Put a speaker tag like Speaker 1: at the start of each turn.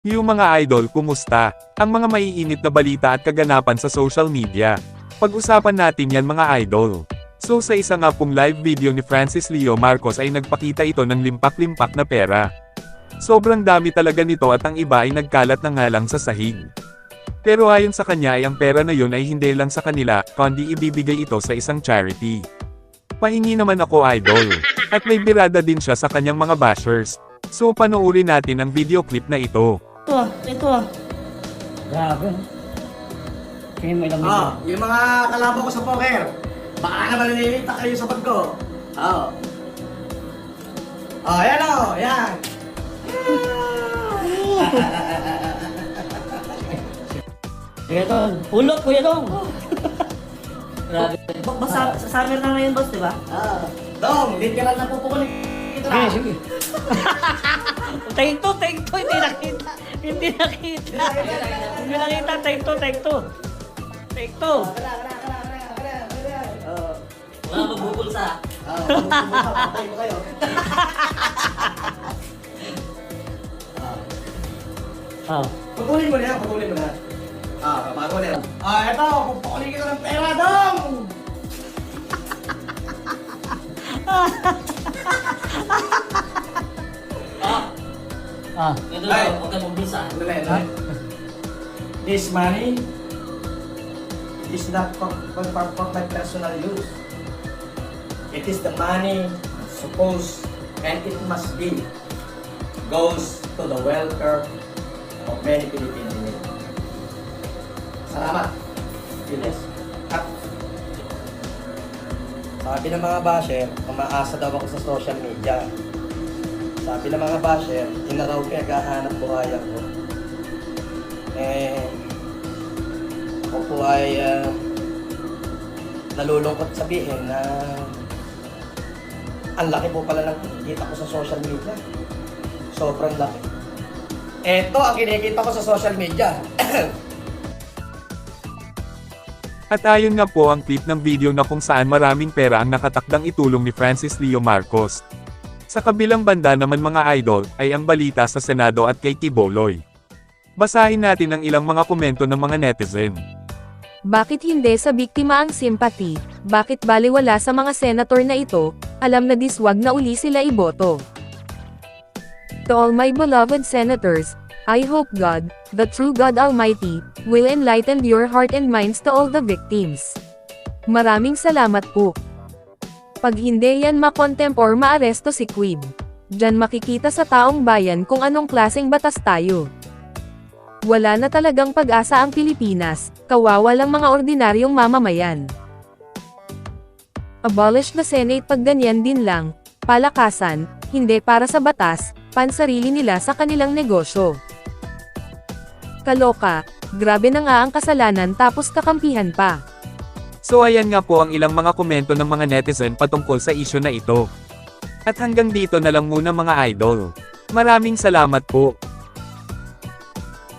Speaker 1: Yung mga idol, kumusta? Ang mga maiinit na balita at kaganapan sa social media. Pag-usapan natin yan mga idol. So sa isa nga pong live video ni Francis Leo Marcos ay nagpakita ito ng limpak-limpak na pera. Sobrang dami talaga nito at ang iba ay nagkalat na nga lang sa sahig. Pero ayon sa kanya ay ang pera na yun ay hindi lang sa kanila, kundi ibibigay ito sa isang charity. Pahingi naman ako idol. At may birada din siya sa kanyang mga bashers. So panoorin natin ang video clip na ito.
Speaker 2: Ito. Grabe. Kaya may lamig.
Speaker 3: Yung mga kalaban ko sa poker, baka naman nalilita kayo sa bag ko. Ayan yan.
Speaker 2: Kuya Dong, pulot Kuya Dong. Grabe. Basta sa summer na ngayon boss, di ba?
Speaker 3: Dong, hindi ka lang napupukulit.
Speaker 2: Sige, sige. Take two, hindi nakita. Hindi nakita. Hindi nakita, take two. Take two. Wala magbubulsa.
Speaker 3: Patay ko kayo. Pagulin mo na yan, bago na yan. Eto, pupukulit kita ng pera, Dong!
Speaker 2: Ito
Speaker 3: Ay.
Speaker 2: na, huwag ka magbulsa.
Speaker 3: This money is not for my personal use. It is the money supposed and it must be goes to the welfare of many Filipinos. Salamat. Yes. At sabi ng mga basher, umaasa daw ako sa social media. Sabi ng mga basher, yun na raw pinaghahanap buhayan ko. Ako po ay nalulungkot sabihin na ang laki po pala ng kinikita ko sa social media. Sobrang laki. Ito ang kinikita ko sa social media.
Speaker 1: At ayon nga po ang clip ng video na kung saan maraming pera ang nakatakdang itulong ni Francis Leo Marcos. Sa kabilang banda naman mga idol, ay ang balita sa Senado at kay Kiboloy. Basahin natin ang ilang mga komento ng mga netizen.
Speaker 4: Bakit hindi sa biktima ang sympathy? Bakit baliwala sa mga senator na ito? Alam na diswag na uli sila iboto. To all my beloved senators, I hope God, the true God Almighty, will enlighten your heart and minds to all the victims. Maraming salamat po. Pag hindi yan makontempt or maaresto si Quib, diyan makikita sa taong bayan kung anong klaseng batas tayo. Wala na talagang pag-asa ang Pilipinas, kawawa lang mga ordinaryong mamamayan. Abolish the Senate pag ganyan din lang, palakasan, hindi para sa batas, pansarili nila sa kanilang negosyo. Kaloka, grabe na nga ang kasalanan tapos kakampihan pa.
Speaker 1: So ayan nga po ang ilang mga komento ng mga netizen patungkol sa isyu na ito. At hanggang dito na lang muna mga idol. Maraming salamat po.